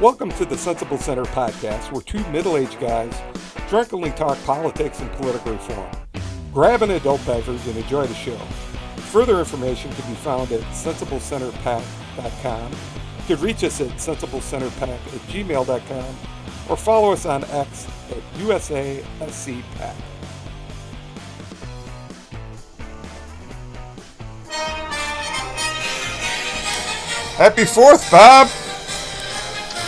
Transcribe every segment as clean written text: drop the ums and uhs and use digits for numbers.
Welcome to the Sensible Center podcast, where two middle-aged guys drunkenly talk politics and political reform. Grab an adult beverage and enjoy the show. Further information can be found at sensiblecenterpack.com. You can reach us at sensiblecenterpack@gmail.com or follow us on X at USASCPack. Happy 4th, Bob!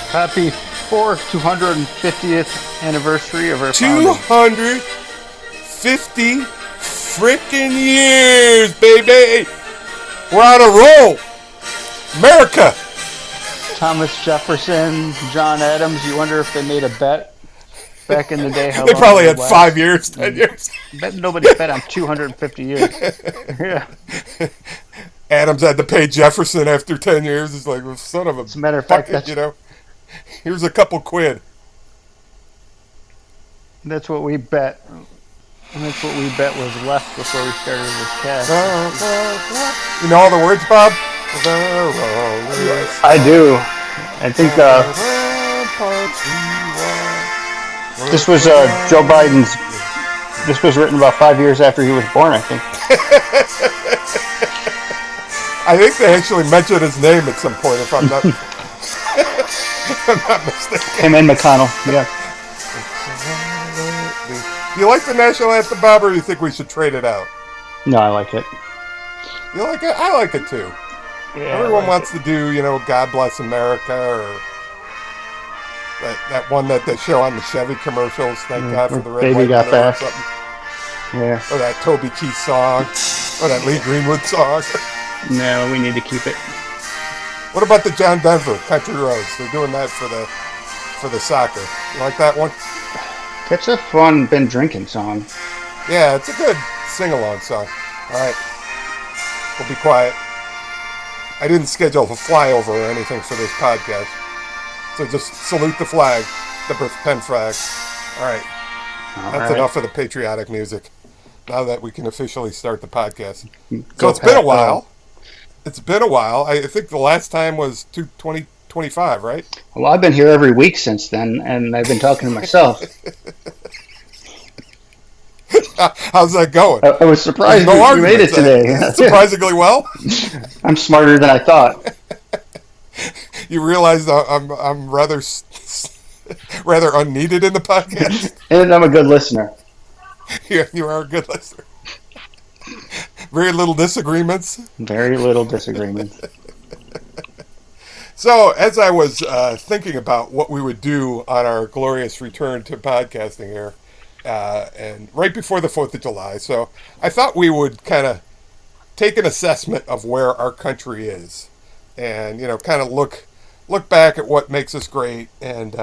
Happy 4th, 250th anniversary of our 250 freaking years, baby! We're on a roll! America! Thomas Jefferson, John Adams. You wonder if they made a bet back in the day? They probably had 5 years, 10 years. Bet nobody bet on 250 years. Yeah. Adams had to pay Jefferson after 10 years. It's like, well, son of a... As a matter of fact, bucket, here's a couple quid. That's what we bet. And that's what we bet was left before we started this cast. You know all the words, Bob? I do. I think this was Joe Biden's... This was written about 5 years after he was born, I think. I think they actually mentioned his name at some point, if I'm not, if I'm not mistaken. Him and McConnell, yeah. Do you like the national anthem, Bob, or do you think we should trade it out? No, I like it. You like it? I like it too. Yeah, Everyone wants to do, God Bless America, or that one that they show on the Chevy commercials, Thank God for the Red, Baby Got Back. Yeah. Or that Toby Keith song, or that Lee Greenwood song. No, we need to keep it. What about the John Denver, Country Roads? They're doing that for the soccer. You like that one? It's a fun been drinking song. Yeah, it's a good sing-along song. All right. We'll be quiet. I didn't schedule a flyover or anything for this podcast. So just salute the flag, the Penn flag. All right. That's enough of the patriotic music. Now that we can officially start the podcast. So it's been a while. It's been a while. I think the last time was 2025, right? Well, I've been here every week since then, and I've been talking to myself. How's that going? I was surprised you made it today. Surprisingly well? I'm smarter than I thought. You realize I'm rather unneeded in the podcast? And I'm a good listener. You are a good listener. Very little disagreements. Very little disagreements. So, as I was thinking about what we would do on our glorious return to podcasting here, and right before the 4th of July, so I thought we would kind of take an assessment of where our country is, and kind of look back at what makes us great, and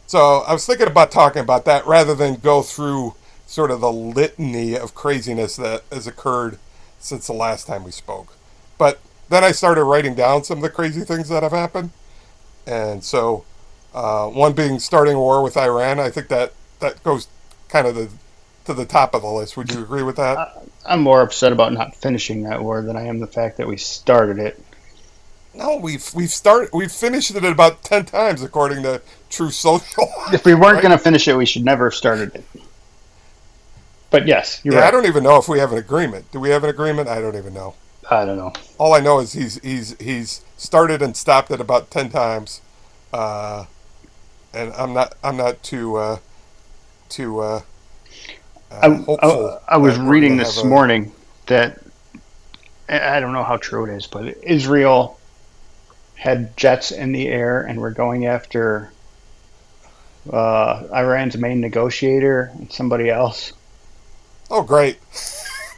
so I was thinking about talking about that rather than go through sort of the litany of craziness that has occurred since the last time we spoke. But then I started writing down some of the crazy things that have happened. And so one being starting a war with Iran, I think that goes kind of to the top of the list. Would you agree with that? I'm more upset about not finishing that war than I am the fact that we started it. No, we've finished it about 10 times according to True Social. If we weren't going to finish it, we should never have started it. But yes, you're right. I don't even know if we have an agreement. Do we have an agreement? I don't even know. I don't know. All I know is he's started and stopped it about 10 times, and I'm not too hopeful. I was reading this morning that I don't know how true it is, but Israel had jets in the air and were going after Iran's main negotiator and somebody else. Oh, great.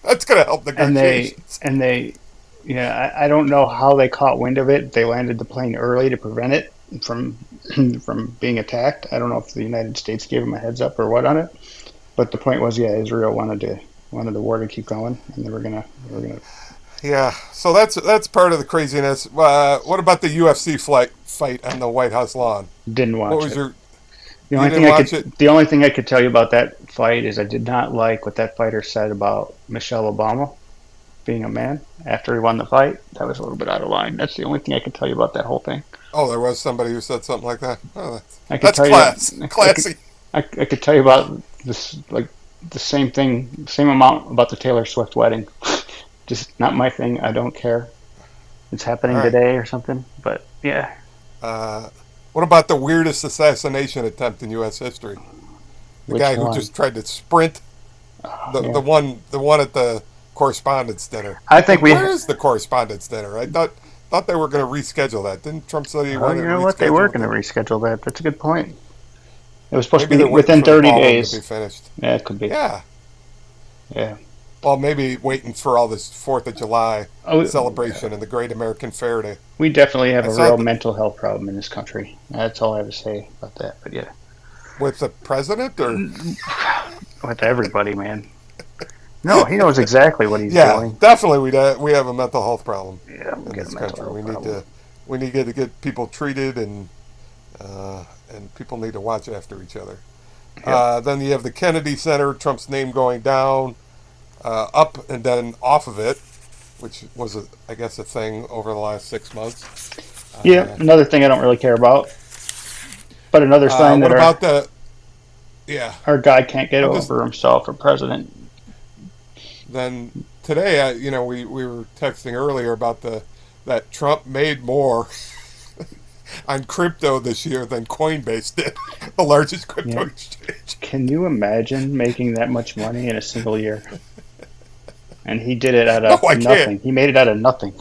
That's going to help the negotiations. And they, I don't know how they caught wind of it. They landed the plane early to prevent it from being attacked. I don't know if the United States gave them a heads up or what on it. But the point was, Israel wanted the war to keep going, and they were gonna. Yeah, so that's part of the craziness. What about the UFC fight on the White House lawn? Didn't watch it. What was your... The only thing I could tell you about that fight is I did not like what that fighter said about Michelle Obama. being a man after he won the fight. That was a little bit out of line. That's the only thing I can tell you about that whole thing. Oh, there was somebody who said something like that. Oh, I could that's tell you, class, classy. I could tell you about this, like the same thing, same amount about the Taylor Swift wedding. Just not my thing. I don't care. It's All happening right. today or something. But yeah, Uh, what about the weirdest assassination attempt in U.S. history? The which guy who one? just tried to sprint the Yeah, one at the correspondence dinner. I think And we. where is the correspondence dinner? I thought they were going to reschedule that. Didn't Trump say he Oh, wanted you it know what? They were rescheduled? going to And reschedule that. That's a good point. It was supposed to maybe be they're waiting within for the 30 ballroom to be days. finished. Yeah, it could be. Yeah. Yeah. Well, maybe waiting for all this Fourth of July Oh, celebration and the Great American Fair to. we definitely have I a saw real it mental health problem in this country. That's all I have to say about that. But yeah, with the president, or with everybody, man. No, he knows exactly what he's yeah, doing. definitely we have a mental health problem Yeah, we in get a this mental country. health problem. We need to get people treated, and people need to watch after each other. Yep. Then you have the Kennedy Center, Trump's name going down, up and then off of it, which was, I guess, a thing over the last 6 months. Yeah, Uh, another thing I don't really care about, but another sign what that about the, yeah, our guy can't get I'm just, over himself for president. then today, we were texting earlier about that Trump made more on crypto this year than Coinbase did, the largest crypto Yeah. exchange. Can you imagine making that much money in a single year? And he did it out No, of I can't. nothing. He made it out of nothing.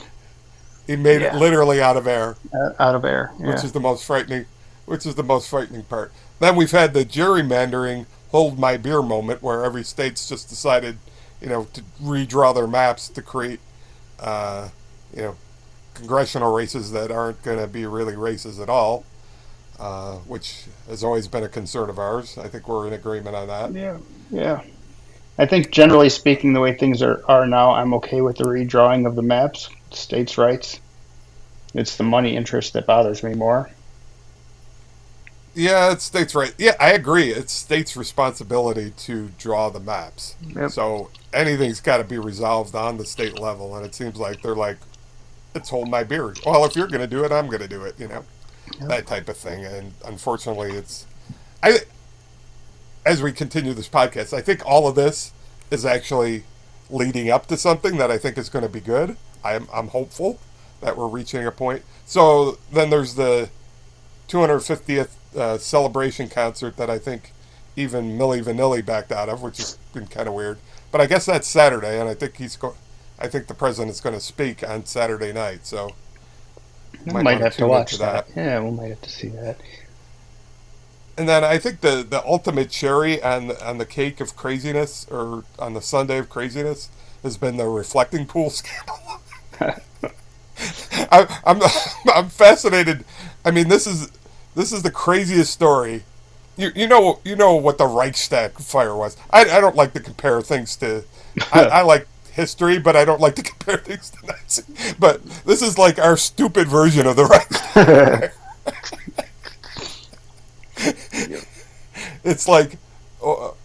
He made it Yeah, literally out of air, out of air. which Yeah. is the most frightening, which is the most frightening part. Then we've had the gerrymandering hold my beer moment, where every state's just decided, to redraw their maps to create, uh, you know, congressional races that aren't going to be really races at all, which has always been a concern of ours. I think we're in agreement on that. Yeah. Yeah. I think generally speaking, the way things are now, I'm okay with the redrawing of the maps, states' rights. It's the money interest that bothers me more. Yeah, it's states' right. Yeah, I agree. It's states' responsibility to draw the maps. Yep. So anything's got to be resolved on the state level, and it seems like they're like, "It's hold my beer." Well, if you're going to do it, I'm going to do it. Yep. That type of thing. And unfortunately, I as we continue this podcast, I think all of this is actually leading up to something that I think is going to be good. I'm hopeful that we're reaching a point. So then there's the 250th celebration concert that I think even Milli Vanilli backed out of, which has been kind of weird. But I guess that's Saturday, and I think I think the president's going to speak on Saturday night, so We might might want have to to tune into watch that. that. Yeah, we might have to see that. And then I think the ultimate cherry on the cake of craziness, or on the Sunday of craziness, has been the reflecting pool scandal. I'm I'm fascinated. I mean, this is the craziest story. You know what the Reichstag fire was. I don't like to compare things to. I like history, but I don't like to compare things to Nazi. But this is like our stupid version of the Reichstag fire. It's like, oh,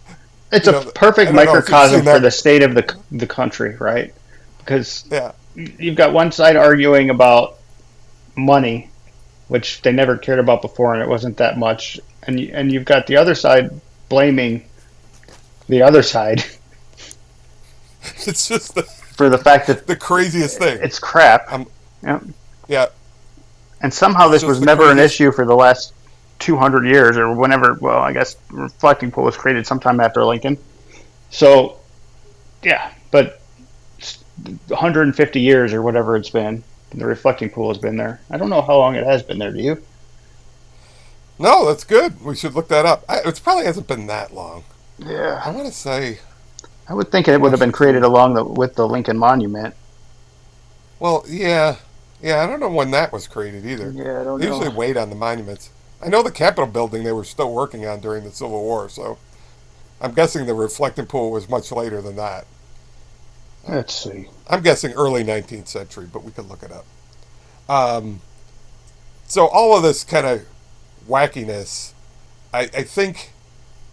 It's a I perfect don't know if you've microcosm seen for that. the state of the country, right? Because Yeah, you've got one side arguing about money, which they never cared about before, and it wasn't that much, and you've got the other side blaming the other side it's just for the fact that the craziest thing. it's crap. Um, Yeah. yeah, And somehow it's this just was the never an craziest. issue for the last 200 years or whenever. Well, I guess reflecting pool was created sometime after Lincoln. So yeah, but 150 years or whatever it's been, the reflecting pool has been there. I don't know how long it has been there. Do you? No, that's good. We should look that up. It probably hasn't been that long. I Yeah. want to say I would think it would have been created Washington. along with the Lincoln Monument. Well, yeah, yeah. I don't know when that was created either. Yeah, I don't They know. usually wait on the monuments. I know the Capitol building they were still working on during the Civil War, so I'm guessing the reflecting pool was much later than that. Let's see. I'm guessing early 19th century, but we could look it up. Um, so all of this kind of wackiness, I think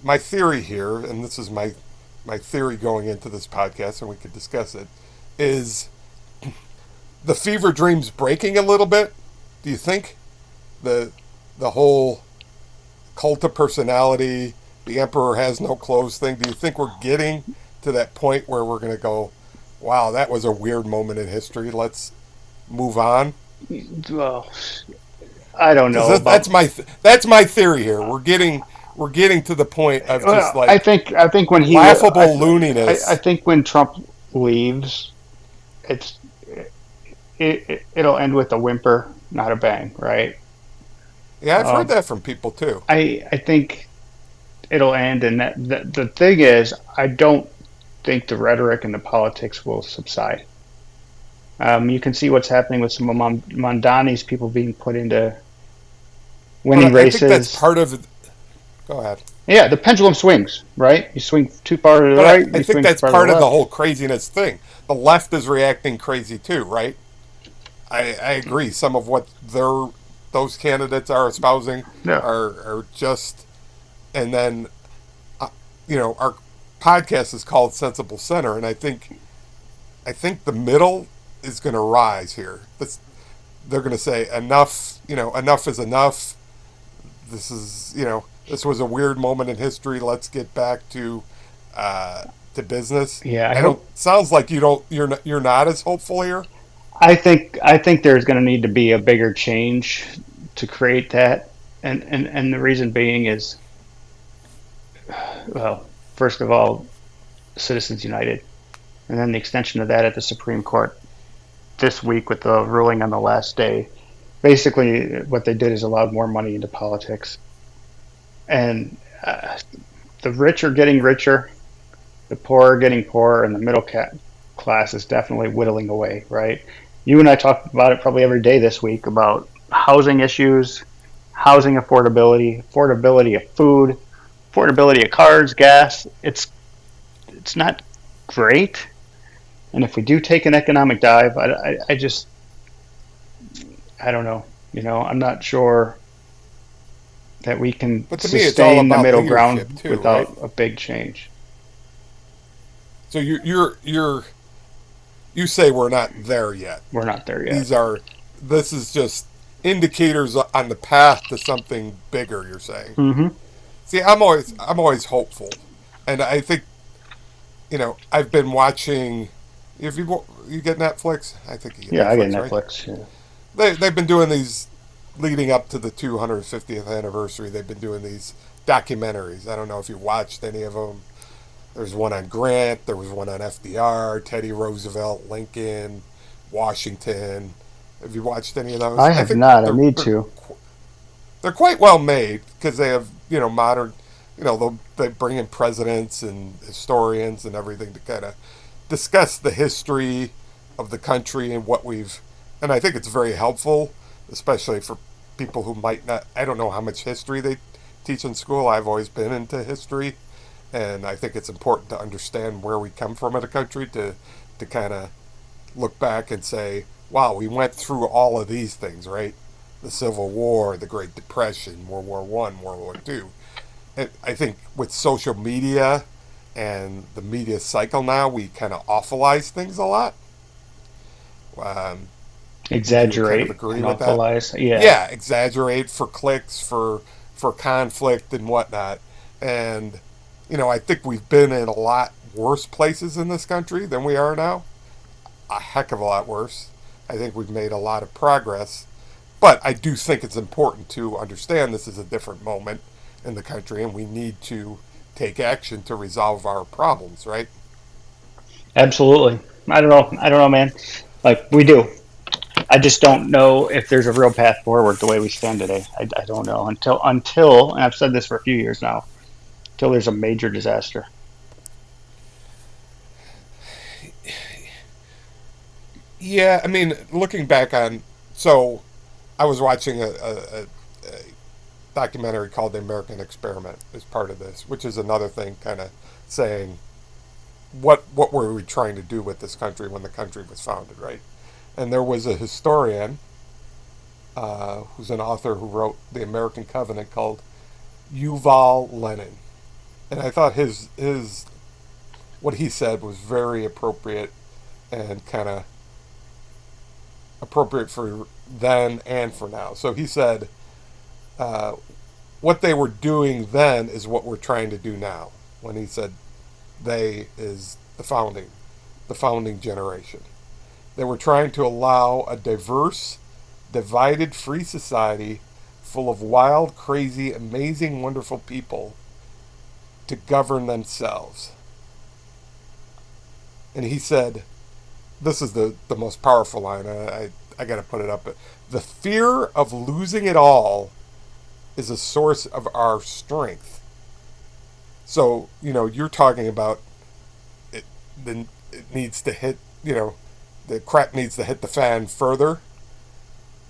my theory here, and this is my theory going into this podcast, and we could discuss it, is the fever dreams breaking a little bit? Do you think the the whole cult of personality, the emperor has no clothes thing? Do you think we're getting to that point where we're going to go, wow, that was a weird moment in history. Let's move on. Well, I don't Because know about. that's my theory here. We're getting to the point of just Well, I like think I think when he laughable I looniness. think when Trump leaves, it's it'll end with a whimper, not a bang, right? Yeah, I've heard Um, that from people too. I think it'll end, and the thing is, I don't think the rhetoric and the politics will subside. You can see what's happening with some of Mondani's people being put into winning But I think that's races. part of. Go ahead. Yeah, the pendulum swings, right? You swing too far to the But right, I you think swing too that's far to the part of the left. whole craziness thing. The left is reacting crazy too, right? I agree. Some of what those candidates are espousing No, are just, and then uh, our podcast is called Sensible Center, and I think the middle is going to rise here. They're going to say enough. Enough is enough. This was a weird moment in history. Let's get back to business. yeah, I I don't. hope. Sounds like you don't. You're not as hopeful here. I think there's going to need to be a bigger change to create that, and the reason being is, well, first of all, Citizens United, and then the extension of that at the Supreme Court this week with the ruling on the last day. Basically, what they did is allowed more money into politics, and the rich are getting richer, the poor are getting poorer, and the class is definitely whittling away. Right? You and I talk about it probably every day this week about housing issues, housing affordability, affordability of food, affordability of cars, gas. It's not great. And if we do take an economic dive, I just I don't know. I'm not sure that we can But to me, it's all sustain the about middle leadership ground too, right? without a big change. So you say we're not there yet. We're not there yet. These are this is just indicators on the path to something bigger. You're saying. Hmm. See, I'm always hopeful, and I think I've been watching. If you get Netflix, I think you get Yeah, I get Netflix, right? Netflix. Yeah. They've been doing these leading up to the 250th anniversary. They've been doing these documentaries. I don't know if you watched any of them. There's one on Grant. There was one on FDR, Teddy Roosevelt, Lincoln, Washington. Have you watched any of those? I I have think not. I need to. they're quite well made because they have modern. They bring in presidents and historians and everything to kind of discuss the history of the country and what we've. And I think it's very helpful, especially for people who might not. I don't know how much history they teach in school. I've always been into history, and I think it's important to understand where we come from in a country to kind of look back and say, wow, we went through all of these things, right? The Civil War, the Great Depression, World War One, World War Two. And I think with social media and the media cycle now, we kind of awfulize things a lot. Um, would you kind of Exaggerate agree and with that? awfulize. Yeah, Yeah, exaggerate for clicks, for conflict and whatnot. And I think we've been in a lot worse places in this country than we are now. A heck of a lot worse. I think we've made a lot of progress, but I do think it's important to understand this is a different moment in the country, and we need to take action to resolve our problems. Right? absolutely. I don't know. I don't know, man. Like we do. I just don't know if there's a real path forward the way we stand today. I don't know until, and I've said this for a few years now, until there's a major disaster. Yeah. I mean, looking back on, so I was watching a documentary called The American Experiment as part of this, which is another thing, kind of saying what were we trying to do with this country when the country was founded, right? And there was a historian who's an author who wrote The American Covenant called Yuval Lenin, and I thought his what he said was very appropriate and kind of appropriate for then and for now. So he said, uh, what they were doing then is what we're trying to do now. When he said they is the founding generation. They were trying to allow a diverse, divided, free society full of wild, crazy, amazing, wonderful people to govern themselves. And he said, this is the most powerful line. I got to put it up. But the fear of losing it all is a source of our strength. So, you're talking about it, then it needs to hit, the crap needs to hit the fan further.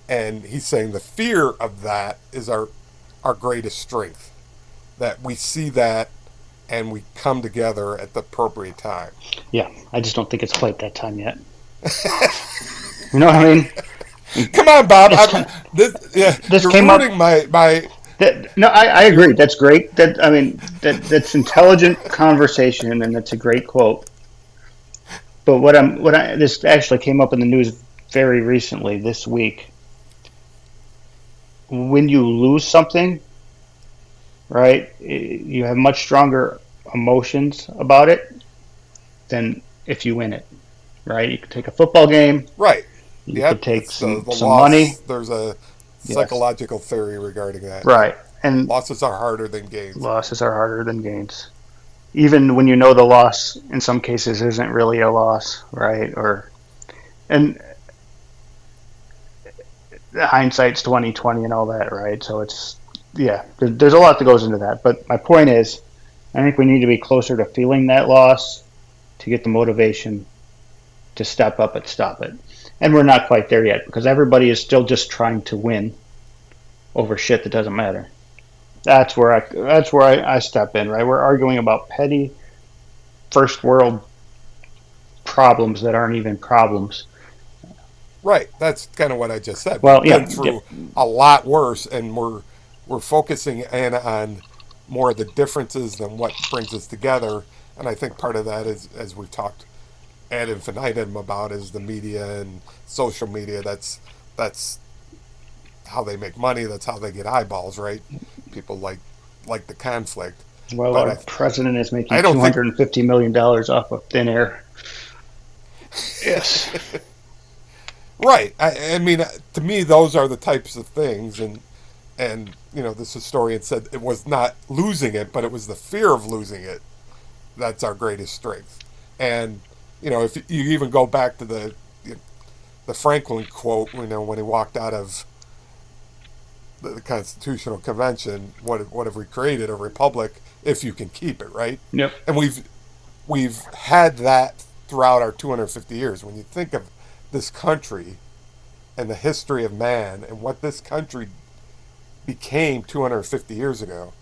And he's saying the fear of that is our greatest strength. That we see that and we come together at the appropriate time. Yeah, I just don't think it's quite that time yet. You know what I mean? Come on, Bob. This You're came up. ruining my. No, I agree. That's great. That's intelligent conversation, and that's a great quote. But this actually came up in the news very recently this week. When you lose something, right, you have much stronger emotions about it than if you win it, right? You could take a football game, Right. you could Yep. take It's the some money. loss. There's a Yes, psychological theory regarding that. Yeah. right. And Losses are harder than gains. losses are harder than gains. Even when you know the loss, in some cases, isn't really a loss, right? And hindsight's 2020 and all that, right? So it's yeah, there's a lot that goes into that. But my point is, I think we need to be closer to feeling that loss to get the motivation to step up and stop it. And we're not quite there yet because everybody is still just trying to win over shit that doesn't matter. That's where I step in, right? We're arguing about petty first world problems that aren't even problems. Right. That's kind of what I just said. Well, We've yeah, been yeah, through a lot worse, and we're focusing in on more of the differences than what brings us together. And I think part of that is, as we've talked ad infinitum about, is the media and social media. That's how they make money. That's how they get eyeballs. Right? People like the conflict. well, But our president is I making don't think $250 million off of thin air. Yes. right. I mean, to me, those are the types of things, and this historian said it was not losing it, but it was the fear of losing it that's our greatest strength. And if you even go back to the Franklin quote, when he walked out of the Constitutional Convention, what have we created? A republic if you can keep it, right? Yep. And we've had that throughout our 250 years. When you think of this country and the history of man and what this country became 250 years ago,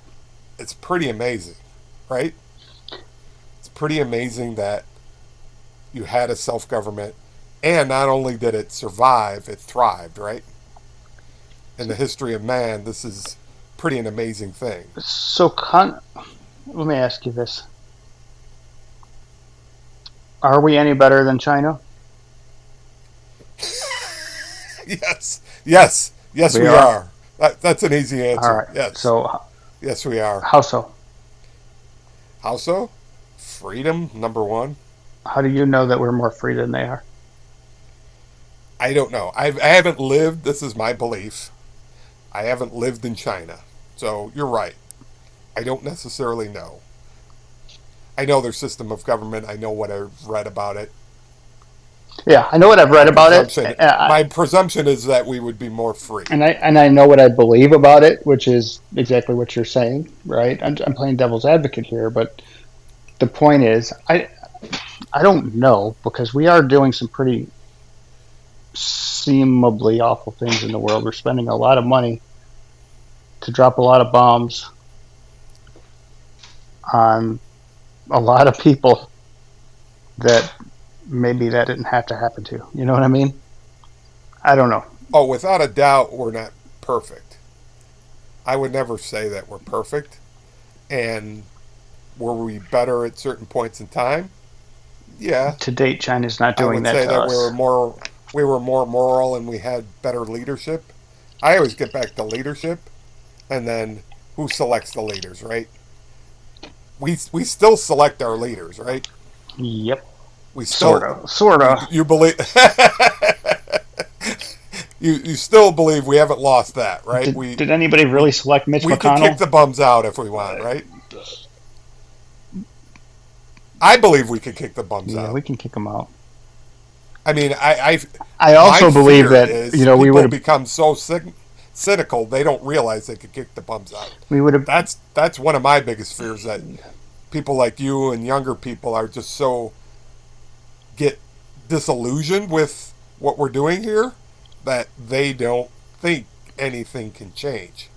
it's pretty amazing, right? It's pretty amazing that you had a self-government, and not only did it survive, it thrived, right? In the history of man, this is pretty an amazing thing. So, let me ask you this: are we any better than China? Yes, We we are. are. That's an easy All answer. right. Yes, So, yes, we are. how so? How so? Freedom, number one. How do you know that we're more free than they are? I don't know. I haven't lived. This is my belief. I haven't lived in China, so you're right. I don't necessarily know. I know their system of government. I know what I've read about it. Yeah, I know what I've read My about it, presumption, my presumption is that we would be more free. and I know what I believe about it, which is exactly what you're saying, right? I'm playing devil's advocate here, but the point is, I don't know because we are doing some pretty seemingly awful things in the world. We're spending a lot of money to drop a lot of bombs on a lot of people that maybe that didn't have to happen to. You know what I mean? I don't know. Oh, without a doubt, we're not perfect. I would never say that we're perfect. And were we better at certain points in time? Yeah, To date, China's not I doing would that say to that us. we were more moral and we had better leadership. I always get back to leadership, and then who selects the leaders, right? We still select our leaders, right? Yep. We Sort still of. Sort of. you believe you still believe we haven't lost that, right? Did anybody We really select Mitch we could kick McConnell? the bums out if we want, right? I believe we could kick the bums Yeah, out. we can kick him out. I mean, I my also believe fear that is we would people have become so cynical they don't realize they could kick the bums out. we would have That's one of my biggest fears, that people like you and younger people are just so get disillusioned with what we're doing here that they don't think anything can change.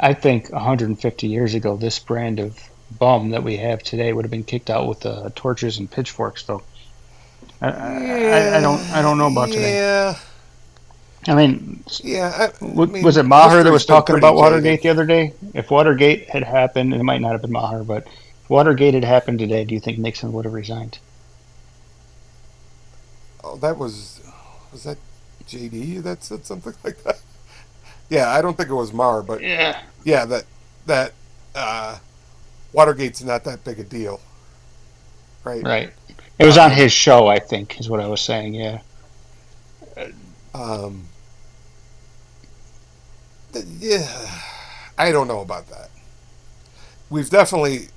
I think 150 years ago, this brand of bum that we have today would have been kicked out with torches and pitchforks. Though I Yeah, don't know about today. yeah, I mean, yeah. I was mean, it Maher that history's was been talking pretty about jaded. Watergate the other day? If Watergate had happened, and it might not have been Maher, but if Watergate had happened today, do you think Nixon would have resigned? Oh, that was that JD that said something like that? Yeah, I don't think it was Mar, but Yeah. yeah, that uh, Watergate's not that big a deal, right? Right. It was on Um, his show, I think, is what I was saying. Yeah. um, yeah, I don't know about that. We've definitely,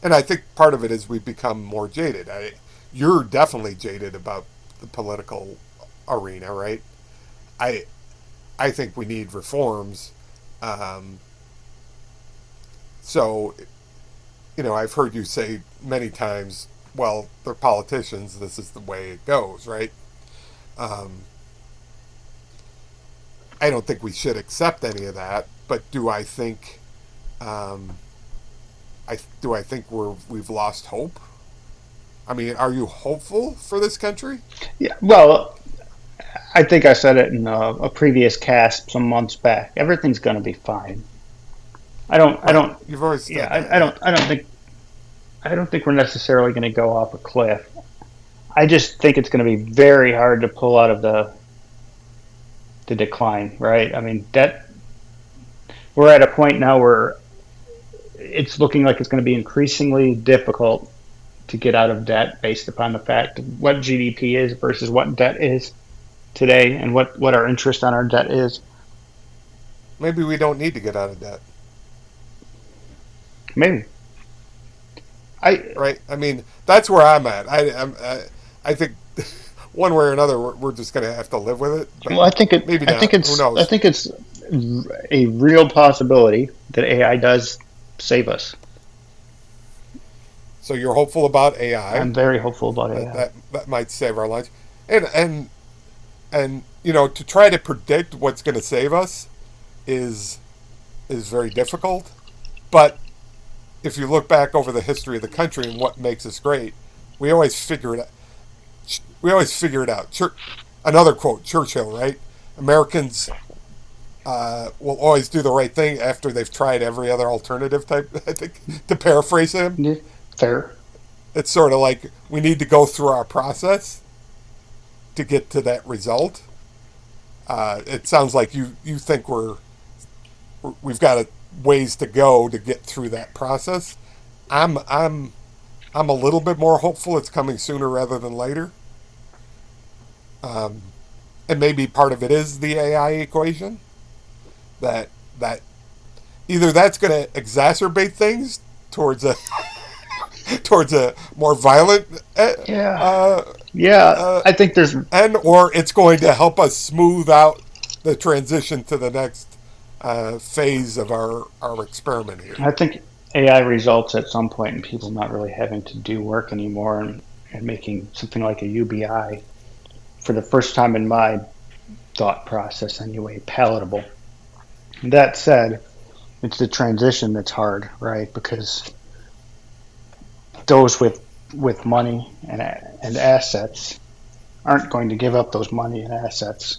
and I think part of it is we've become more jaded. You're definitely jaded about the political arena, right? I I think we need reforms. Um, so, I've heard you say many times, well, they're politicians. This is the way it goes, right? Um, I don't think we should accept any of that. But do I think, um, I think we've lost hope? I mean, are you hopeful for this country? Yeah. Well, I think I said it in a previous cast some months back. Everything's going to be fine. I Right. don't, You've always yeah, said that, yeah. I don't think we're necessarily going to go off a cliff. I just think it's going to be very hard to pull out of the decline, right? I mean, we're at a point now where it's looking like it's going to be increasingly difficult to get out of debt based upon the fact of what GDP is versus what debt is today and what our interest on our debt is. Maybe we don't need to get out of debt, Maybe. I right? I mean, that's where I'm at. I think one way or another, we're just going to have to live with it, but well, I think it. maybe not. Who I knows? think it's a real possibility that AI does save us. So you're hopeful about AI I'm very hopeful about that AI. that might save our lives, and to try to predict what's going to save us is very difficult. But if you look back over the history of the country and what makes us great, we always figure it out. We always figure it out. Another quote, Churchill, right? Americans will always do the right thing after they've tried every other alternative type. I think, to paraphrase him, Yeah, fair. it's sort of like we need to go through our process to get to that result. It sounds like you think we've got ways to go to get through that process. I'm I'm I'm a little bit more hopeful it's coming sooner rather than later. Um, and maybe part of it is the AI equation, that either that's going to exacerbate things towards a towards a more violent Yeah. uh, Yeah. uh, I think there's end, or it's going to help us smooth out the transition to the next phase of our experiment here. I think AI results at some point in people not really having to do work anymore and making something like a UBI for the first time in my thought process anyway palatable. That said, it's the transition that's hard, right? Because those with money and assets aren't going to give up those money and assets,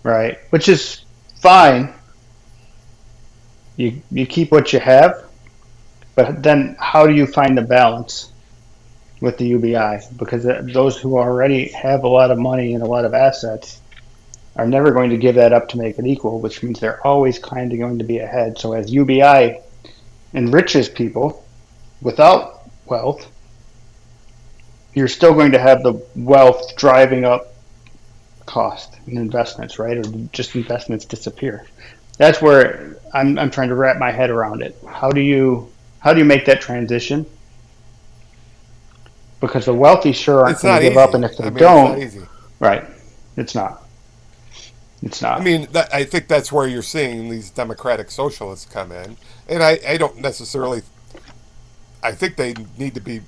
right? Which is fine. You keep what you have, but then how do you find the balance with the UBI because those who already have a lot of money and a lot of assets are never going to give that up to make it equal, which means they're always kind of going to be ahead. So as UBI enriches people without wealth, you're still going to have the wealth driving up cost and investments, right? Or just investments disappear. That's where I'm trying to wrap my head around it. How do you make that transition? Because the wealthy sure aren't It's going to not give up, easy. and if they I mean, it's not don't, easy. right, it's not. It's I not. mean, I think that's where you're seeing these democratic socialists come in, and I don't necessarily. I think they need to be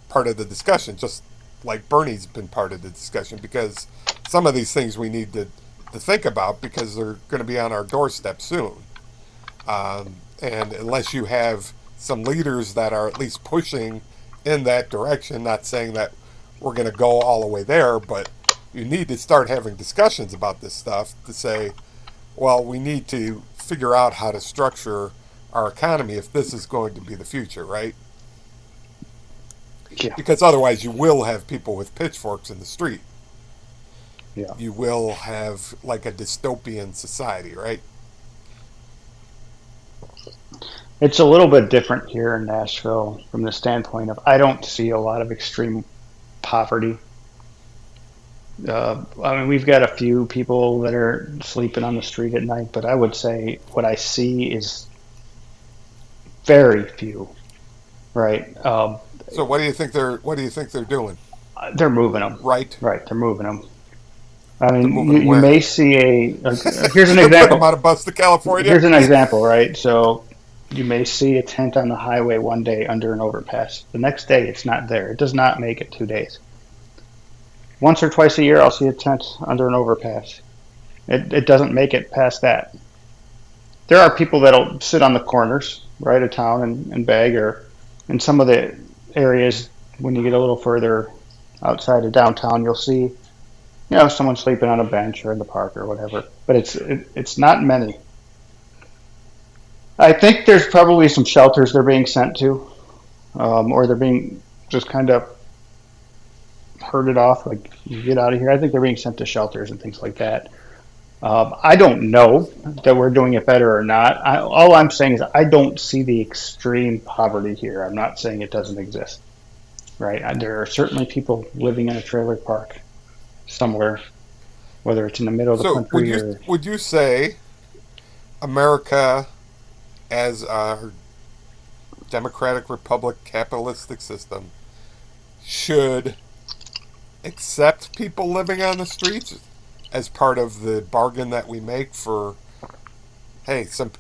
part of the discussion, just like Bernie's been part of the discussion, because some of these things we need to think about because they're going to be on our doorstep soon. And unless you have some leaders that are at least pushing in that direction, not saying that we're going to go all the way there, but you need to start having discussions about this stuff to say, well, we need to figure out how to structure our economy if this is going to be the future, right? Yeah, Because otherwise, you will have people with pitchforks in the street. yeah. You will have like a dystopian society, right? It's a little bit different here in Nashville from the standpoint of I don't see a lot of extreme poverty. I mean, we've got a few people that are sleeping on the street at night, but I would say what I see is very few, right? So what do you think they're doing? They're moving them, Right? right? They're moving them. I They're mean, moving you, them you where? may see here's an They're putting them example. on a bus to California. Here's an example, right? So you may see a tent on the highway one day under an overpass. The next day, it's not there. It does not make it 2 days. Once or twice a year, I'll see a tent under an overpass. It doesn't make it past that. There are people that'll sit on the corners, right, of town and beg, or in some of the areas when you get a little further outside of downtown, you'll see, someone sleeping on a bench or in the park or whatever. But it's not many. I think there's probably some shelters they're being sent to, or they're being just kind of herded off, like you get out of here. I think they're being sent to shelters and things like that. I don't know that we're doing it better or not. All I'm saying is I don't see the extreme poverty here. I'm not saying it doesn't exist, right? There are certainly people living in a trailer park somewhere, whether it's in the middle of the So country or would you say America as a democratic republic capitalistic system should accept people living on the streets as part of the bargain that we make for, hey, some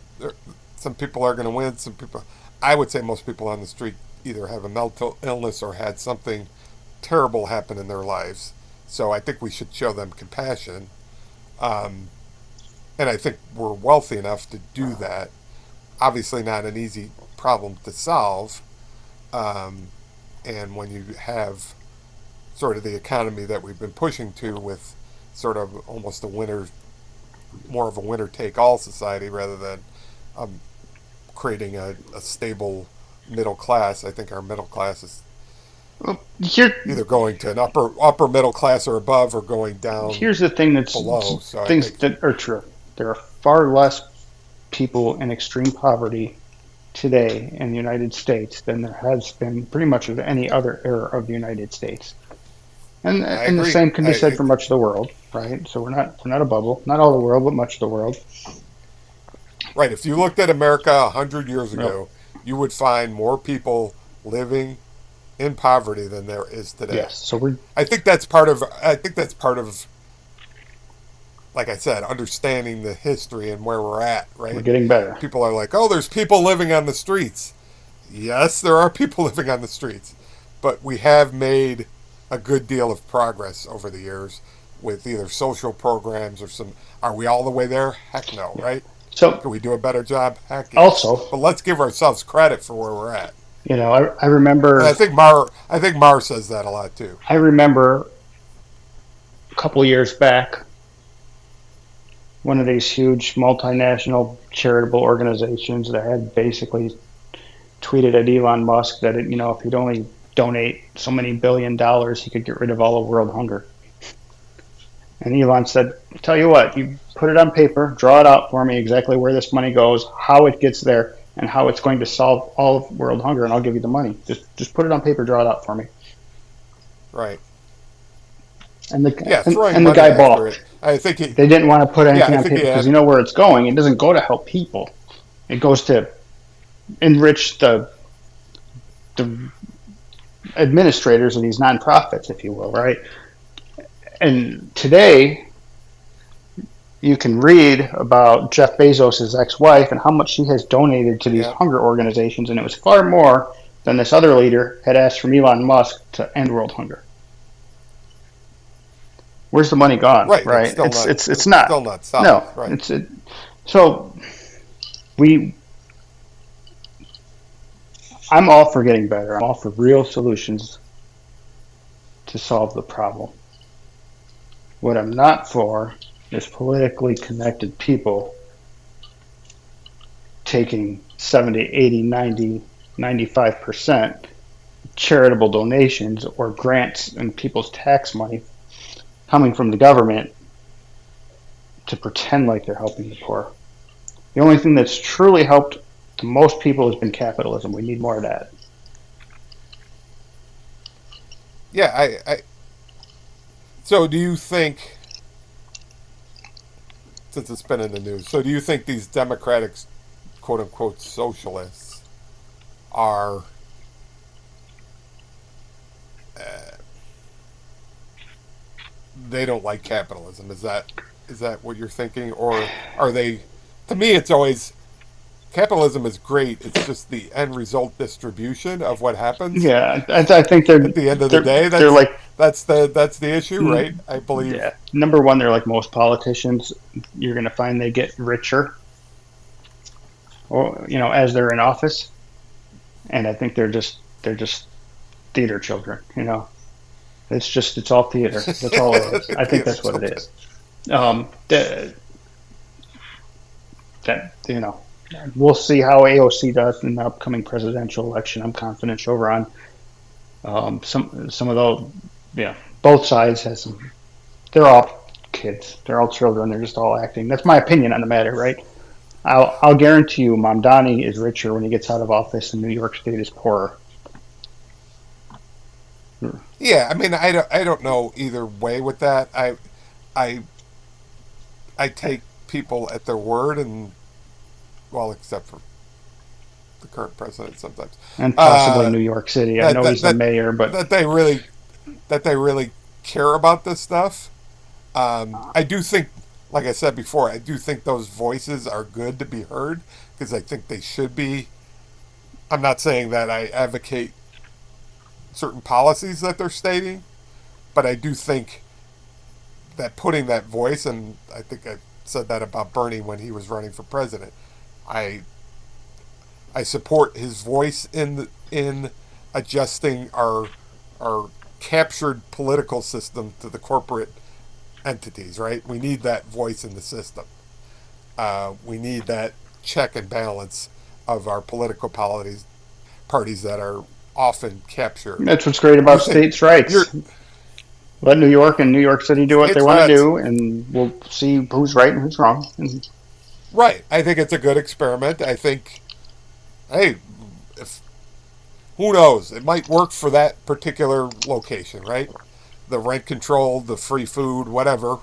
people are going to win, some people, I would say most people on the street either have a mental illness or had something terrible happen in their lives, so I think we should show them compassion. um, and I think we're wealthy enough to do that. Obviously not an easy problem to solve. um, and when you have sort of the economy that we've been pushing to with sort of almost a winner, more of a winner take all society rather than um, creating a stable middle class. I think our middle class is well, here. either going to an upper middle class or above or going down Here's the thing that's below. So I things think that are true. There are far less people in extreme poverty today in the United States than there has been pretty much of any other era of the United States. I And the agree. same can be said for much of the world, right? So we're not a bubble, not all the world, but much of the world. Right. If you looked at America 100 years Yep. ago, you would find more people living in poverty than there is today. Yes. So we're I think that's part of. I think that's part of, like I said, understanding the history and where we're at. we're Right. getting better. People are like, "Oh, there's people living on the streets." Yes, there are people living on the streets, but we have made a good deal of progress over the years with either social programs or some. Are we all the way there? Heck no, Yeah. right? So Can we do a better job? Heck yes. also, But let's give ourselves credit for where we're at. I And remember I think Mar says that a lot too. I remember a couple of years back, one of these huge multinational charitable organizations that had basically tweeted at Elon Musk that if he'd only donate so many $1 billion, he could get rid of all of world hunger. And Elon said, tell you what, you put it on paper, draw it out for me exactly where this money goes, how it gets there, and how it's going to solve all of world hunger, and I'll give you the money. Just put it on paper, draw it out for me. Right. And the throwing and the money guy after it. balked. I think They didn't want to put anything I on think paper because you know where it's going. It doesn't go to help people. It goes to enrich the administrators of these nonprofits, if you will, right? And today, you can read about Jeff Bezos' ex-wife and how much she has donated to these yeah. hunger organizations, and it was far more than this other leader had asked from Elon Musk to end world hunger. Where's the money gone? Right. Right? It's not. Still not solid. No. Right. So I'm all for getting better. I'm all for real solutions to solve the problem. What I'm not for is politically connected people taking 70, 80, 90, 95% charitable donations or grants and people's tax money coming from the government to pretend like they're helping the poor. The only thing that's truly helped to most people has been capitalism. We need more of that. Yeah. So do you think, since it's been in the news, so do you think these Democratic, quote unquote, socialists are they don't like capitalism? Is that what you're thinking, or are they? To me, it's always capitalism is great. It's just the end result distribution of what happens Yeah, I think at the end of the day. they're like That's the issue, right? I believe. yeah. Number one, they're like most politicians. You're going to find they get richer, or as they're in office, and I think they're just theater children. It's all theater. That's all it is. I think that's what it is. That we'll see how AOC does in the upcoming presidential election. I'm confident she'll run. Some of those, yeah, both sides has some. They're all kids. They're all children. They're just all acting. That's my opinion on the matter, right? I'll guarantee you, Mamdani is richer when he gets out of office, and New York State is poorer. Yeah, I mean, I don't know either way with that. I I take people at their word, and well, except for the current president sometimes, And possibly New York City. I know he's the mayor, but that they really care about this stuff. I do think, like I said before, I do think those voices are good to be heard because I think they should be. I'm not saying that I advocate certain policies that they're stating, but I do think that putting that voice, and I think I said that about Bernie when he was running for president. I support his voice in adjusting our captured political system to the corporate entities. Right, we need that voice in the system. We need that check and balance of our political parties that are often captured. that's what's great about states' rights. Let New York and New York City do what they want to do, and we'll see who's right and who's wrong. Right. I think it's a good experiment. I think, hey, if who knows, it might work for that particular location, right? The rent control, the free food, whatever.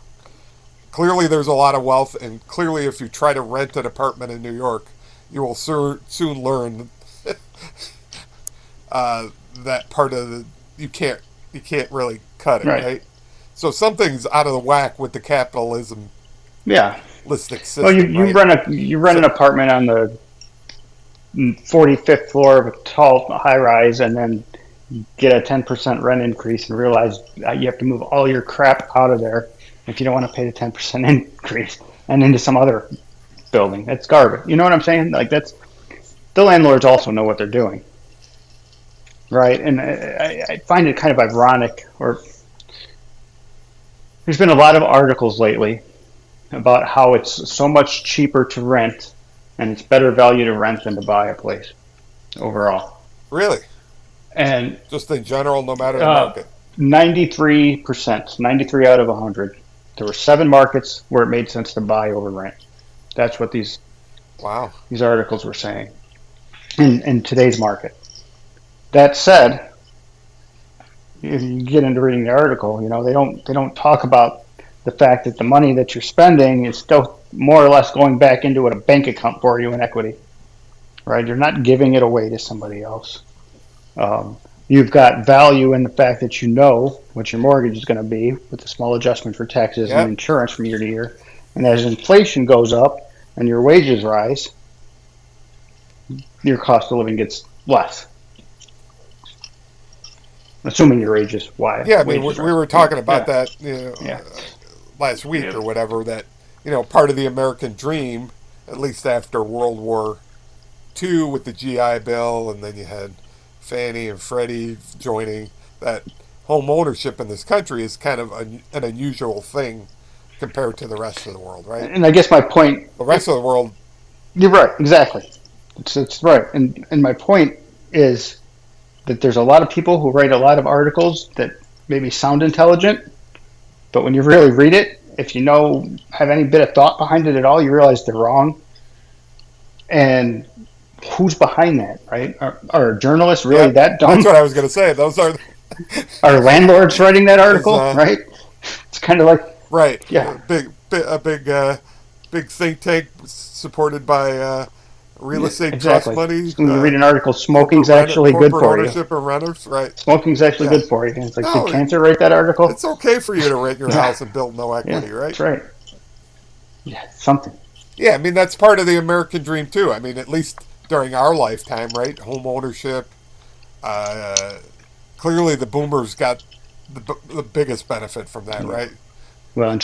Clearly, there's a lot of wealth, and clearly, if you try to rent an apartment in New York, you will soon learn that part of the you can't really cut it, right? So something's out of the whack with the capitalism. Yeah. System, well, you right? rent an apartment on the 45th floor of a tall high rise, and then get a 10% rent increase, and realize you have to move all your crap out of there if you don't want to pay the 10% increase and into some other building. That's garbage. You know what I'm saying? Like the landlords also know what they're doing. Right, and I find it kind of ironic, or there's been a lot of articles lately about how it's so much cheaper to rent, and it's better value to rent than to buy a place overall. Really? And Just in general, no matter the uh, market. 93%, 93 out of 100. There were 7 markets where it made sense to buy over rent. That's what Wow. these articles were saying in today's market. That said, if you get into reading the article, they don't talk about the fact that the money that you're spending is still more or less going back into a bank account for you in equity, right? You're not giving it away to somebody else. You've got value in the fact that you know what your mortgage is going to be with a small adjustment for taxes and Yep. insurance from year to year. And as inflation goes up and your wages rise, your cost of living gets less, assuming your Yeah, I mean, wages we rise. were Yeah, talking about yeah, that, yeah, last week yeah. or whatever. That part of the American dream, at least after World War II with the GI Bill, and then you had Fannie and Freddie joining. That home ownership in this country is kind of an unusual thing compared to the rest of the world, right? And I guess my point, The rest of the world, you're right, exactly. It's right. And my point is that there's a lot of people who write a lot of articles that maybe sound intelligent, but when you really read it, if you have any bit of thought behind it at all, you realize they're wrong. And who's behind that, right? Are journalists really yep, that that's dumb? what I was going to say. Those are, Are landlords writing that is article, right? It's kind of like, right, yeah, big think tank supported by real yeah, estate trust exactly. money, So when you read an article, smoking's actually good corporate for you. ownership and renters, right? Smoking's actually Yeah. good for you. And it's like, did No, cancer write that article? it's okay for you to rent your Yeah, house and build no yeah, equity, right? that's right. Yeah, something. Yeah, I mean that's part of the American dream too. I mean, at least during our lifetime, right? Home ownership. Uh, Clearly, the boomers got the biggest benefit from that, Yeah. right? Well, and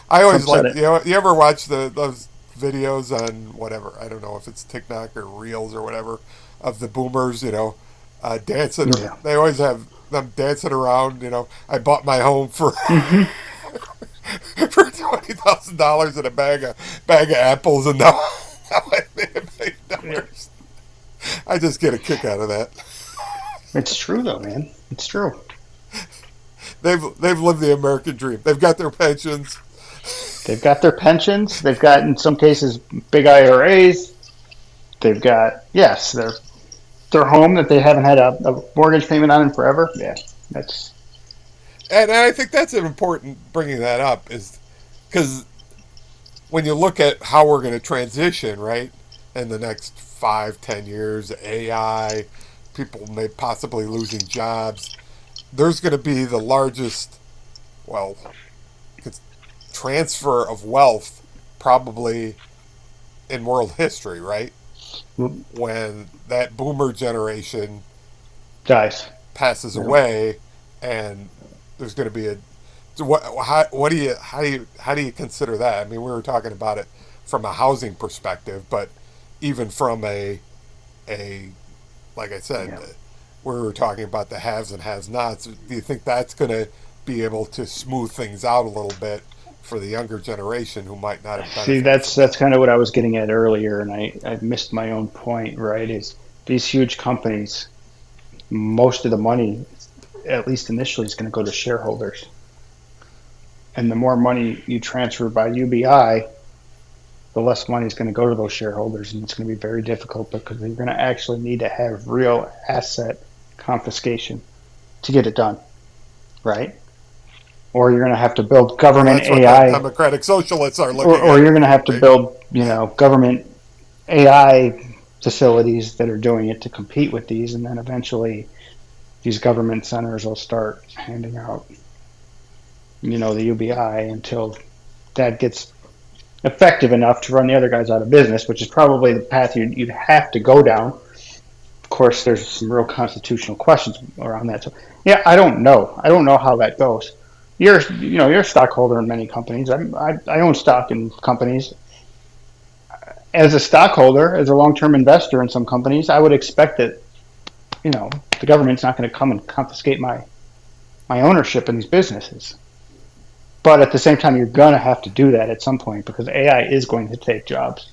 I always Trump said like it. you ever watch those videos on whatever, I don't know if it's TikTok or Reels or whatever, of the boomers, dancing. Yeah. They always have them dancing around. I bought my home for Hmm. for $20,000 and a bag of apples, and now I made Yeah. $1 million. I just get a kick out of that. It's true though, man. It's true. They've lived the American dream. They've got their pensions. They've got their pensions. They've got, in some cases, big IRAs. They've got, yes, their home that they haven't had a mortgage payment on in forever. Yeah, that's And I think that's an important bringing that up is because when you look at how we're going to transition, right, in the next 5, 10 years, AI, people may possibly losing jobs. There's going to be the largest, well, transfer of wealth probably in world history, right? When that boomer generation dies. passes Yeah. away, and there's going to be a so what do you how do you consider that? I mean, we were talking about it from a housing perspective, but even from a like I said, Yeah. we were talking about the haves and has-nots. Do you think that's going to be able to smooth things out a little bit for the younger generation who might not have See, benefited that's from that? that's kind of what I was getting at earlier, and I missed my own point. Right? Is these huge companies, most of the money, at least initially, is going to go to shareholders, and the more money you transfer by UBI, the less money is going to go to those shareholders, and it's going to be very difficult because you're going to actually need to have real asset confiscation to get it done, right? Or you're going to have to build Well, government that's what the AI, democratic socialists are or, looking or at, you're going to have to right? build, government AI facilities that are doing it to compete with these, and then eventually these government centers will start handing out, the UBI until that gets effective enough to run the other guys out of business, which is probably the path you'd have to go down. Of course, there's some real constitutional questions around that. So, yeah, I don't know. I don't know how that goes. You're a stockholder in many companies. I own stock in companies. As a stockholder, as a long-term investor in some companies, I would expect that the government's not going to come and confiscate my ownership in these businesses. But at the same time, you're going to have to do that at some point because AI is going to take jobs.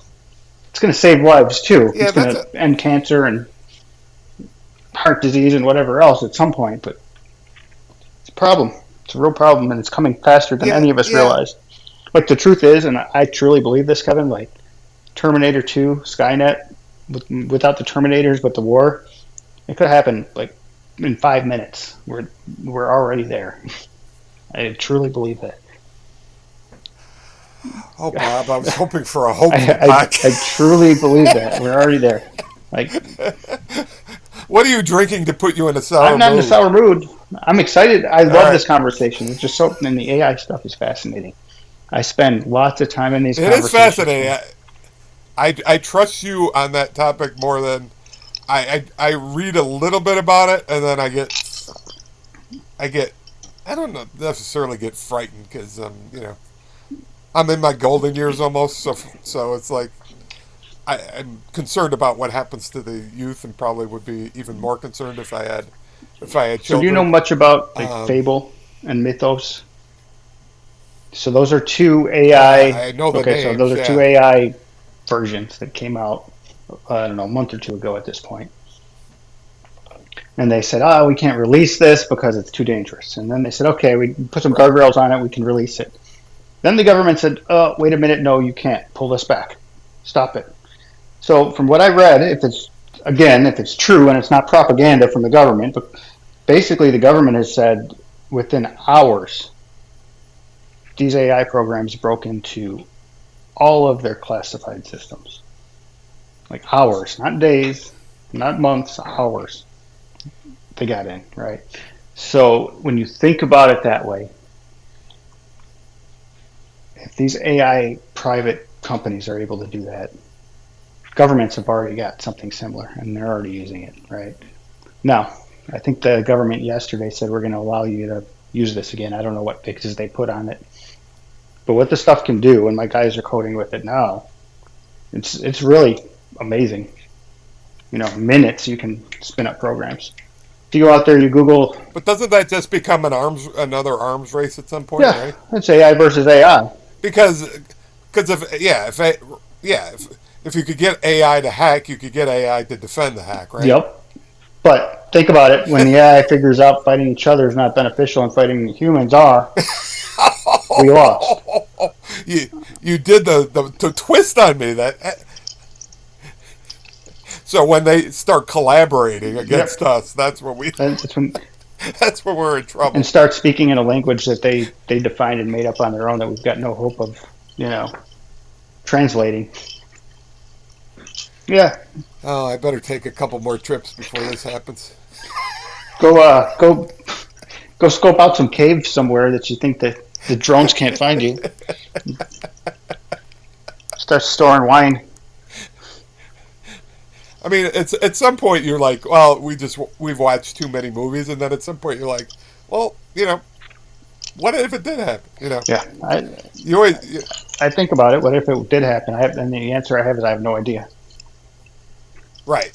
It's going to save lives too. Yeah, It's going that's a to end cancer and heart disease and whatever else at some point. But it's a problem. It's a real problem, and it's coming faster than Yeah, any of us yeah. realize. But the truth is, and I truly believe this, Kevin, like Terminator 2, Skynet, without the Terminators, but the war, it could happen like in 5 minutes. We're already there. I truly believe that. Oh, Bob, I was hoping for a hopeful I podcast. truly believe that we're already there. Like, What are you drinking to put you in a I'm sour not in a mood? sour mood. I'm excited. I All love right. this conversation. It's just so, and the AI stuff is fascinating. I spend lots of time in these It is conversations. fascinating. I trust you on that topic more than I read a little bit about it, and then I get I don't know, necessarily get frightened because I'm in my golden years almost, so it's like I'm concerned about what happens to the youth, and probably would be even more concerned if I had So, do you know children. much about like Um, Fable and Mythos? So, those are two AI. I know the Okay, so those names, are two yeah. AI versions that came out. I don't know, a month or two ago at this point. And they said, "Oh, we can't release this because it's too dangerous." And then they said, "Okay, we put some Right. guardrails on it. We can release it." Then the government said, "Oh, wait a minute, no, you can't. Pull this back. Stop it." So, from what I read, if it's true and it's not propaganda from the government, but basically the government has said within hours these AI programs broke into all of their classified systems. Like hours, not days, not months, hours. They got in, right? So when you think about it that way, if these AI private companies are able to do that, governments have already got something similar and they're already using it, right? Now, I think the government yesterday said we're going to allow you to use this again. I don't know what fixes they put on it, but what the stuff can do, and my guys are coding with it now, it's really amazing. Minutes you can spin up programs. If you go out there, you Google, But doesn't that just become another arms race at some point, yeah, right? it's AI versus AI. Because if you could get AI to hack, you could get AI to defend the hack, right? Yep. But think about it: when the AI figures out fighting each other is not beneficial and fighting humans are, we lost. you you did the twist on me that so when they start collaborating Yep. against us, That's when that's when we're in and trouble. start speaking in a language that they defined and made up on their own that we've got no hope of, you know, translating. Yeah, Oh, I better take a couple more trips before this happens. go scope out some caves somewhere that you think that the drones can't find you. Start storing wine. I mean, it's at some point you're like, well, we've watched too many movies, and then at some point you're like, well, what if it did happen? Yeah, You always I think about it. What if it did happen? And the answer I have is I have no idea. right.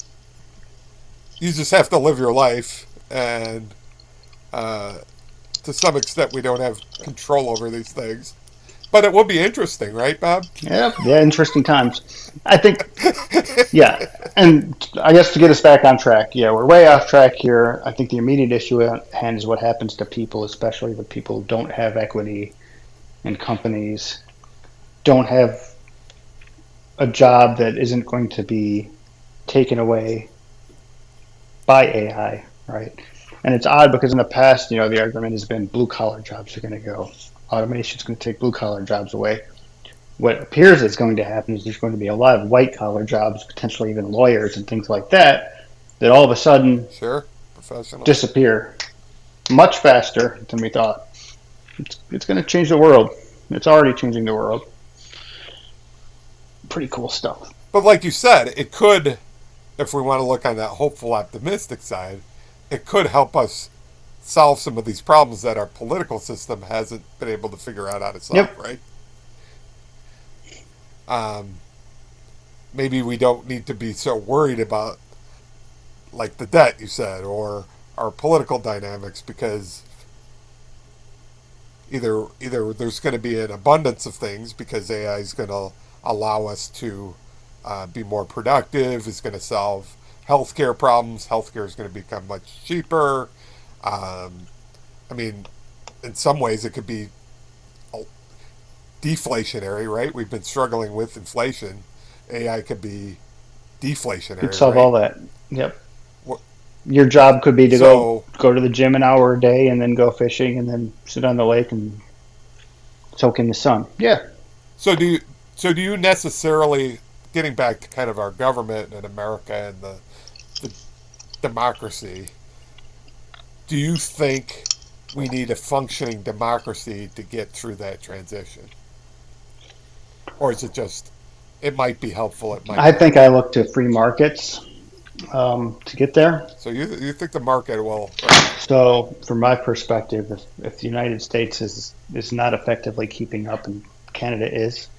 You just have to live your life, and uh, to some extent, we don't have control over these things. But it will be interesting, right, Bob? Yeah, yeah, interesting times. I think, yeah, and I guess to get us back on track, yeah, we're way off track here. I think the immediate issue at hand is what happens to people, especially the people who don't have equity in companies, don't have a job that isn't going to be taken away by AI, right? And it's odd because in the past, the argument has been blue collar jobs are going to go. Automation is going to take blue collar jobs away. What appears is going to happen is there's going to be a lot of white collar jobs, potentially even lawyers and things like that, that all of a sudden Sure, professionals. disappear much faster than we thought. It's going to change the world. It's already changing the world. Pretty cool stuff. But like you said, it could, if we want to look on that hopeful, optimistic side, it could help us solve some of these problems that our political system hasn't been able to figure out how to solve, Yep. right? Um, Maybe we don't need to be so worried about like the debt you said or our political dynamics because either there's going to be an abundance of things because AI is going to allow us to be more productive, is going to solve healthcare problems. Healthcare is going to become much cheaper. Um, I mean, in some ways, it could be deflationary, right? We've been struggling with inflation. AI could be Could deflationary, solve right? all that. Yep. What, Your job could be to so, go to the gym an hour a day and then go fishing and then sit on the lake and soak in the sun. Yeah. so do you necessarily, getting back to kind of our government in America and the democracy? Do you think we need a functioning democracy to get through that transition, or is it just it might be helpful, it might I not? think I look to free markets to get there. So you think the market will, right? So, from my perspective, if the United States is not effectively keeping up, and Canada is,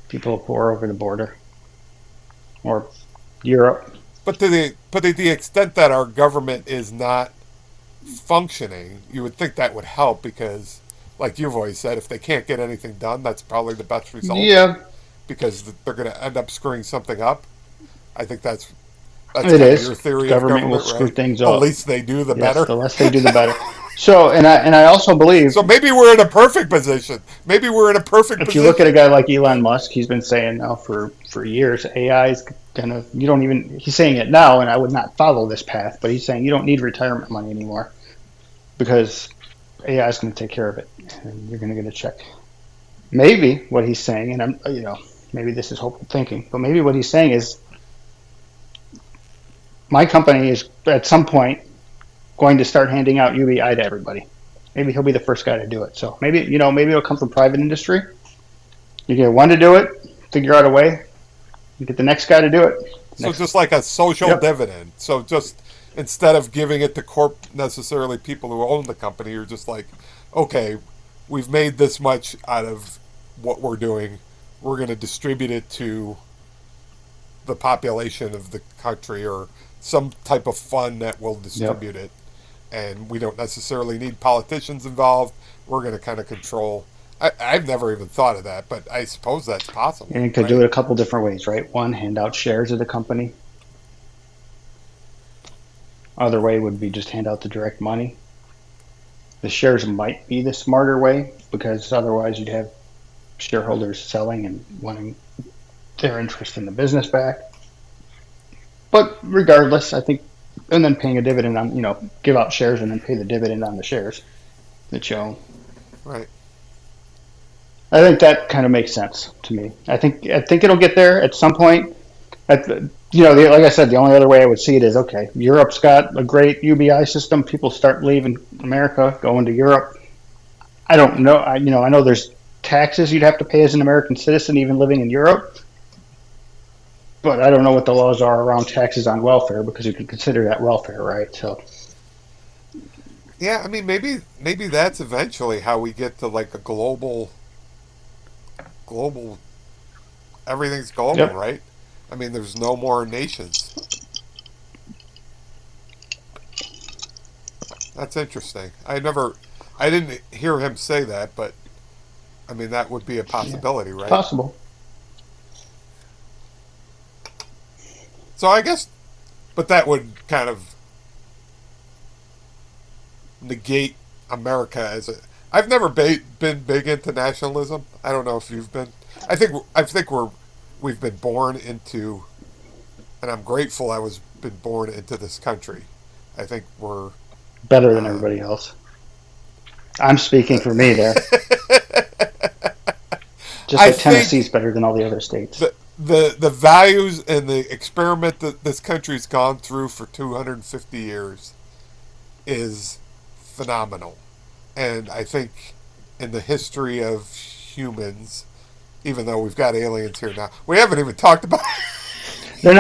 people will pour over the border, or Europe. But to the extent that our government is not functioning, you would think that would help because, like you've always said, if they can't get anything done, that's probably the best result Yeah, because they're going to end up screwing something up. I think that's it kind of is. your theory of Government will government, screw right? things The up. least they do, the Yes, better. the less they do, the better. So, and I also believe So maybe we're in a perfect position. Maybe we're in a perfect if you look at a position. guy like Elon Musk, he's been saying now for years, AI is gonna. You don't even. He's saying it now, and I would not follow this path. But he's saying you don't need retirement money anymore because AI is going to take care of it, and you're going to get a check. Maybe what he's saying, and maybe this is hopeful thinking, but maybe what he's saying is my company is at some point going to start handing out UBI to everybody. Maybe he'll be the first guy to do it. So maybe it'll come from private industry. You get one to do it, figure out a way. You get the next guy to do it. So Next, just like a social yep, dividend. So just instead of giving it to necessarily people who own the company, you're just like, okay, we've made this much out of what we're doing. We're going to distribute it to the population of the country or some type of fund that will yep. distribute it. And we don't necessarily need politicians involved. We're going to kind of control. I've never even thought of that, but I suppose that's And possible, you could do right? it a couple different ways, right? One, hand out shares of the company. Other way would be just hand out the direct money. The shares might be the smarter way because otherwise you'd have shareholders selling and wanting their interest in the business back. But regardless, I think, and then paying a dividend on, give out shares and then pay the dividend on the shares that you own. Right. I think that kind of makes sense to me. I think it'll get there at some point. Like I said, the only other way I would see it is okay. Europe's got a great UBI system. People start leaving America, going to Europe. I don't know. I know there's taxes you'd have to pay as an American citizen, even living in Europe. But I don't know what the laws are around taxes on welfare because you can consider that welfare, right? So, Yeah, I mean maybe that's eventually how we get to like a global everything's global, yep. right? I mean there's no more nations. That's interesting. I didn't hear him say that, but I mean that would be a Yeah, possibility, it's right? possible. So I guess but that would kind of negate America as a I've never been big into nationalism. I don't know if you've been. I think we've been born into, and I'm grateful I was been born into this country. I think we're Better than um, everybody else. I'm speaking for me there. Just I like Tennessee's think better than all the other states. the values and the experiment that this country's gone through for 250 years is phenomenal. And I think in the history of humans, even though we've got aliens here now, we haven't even talked about They're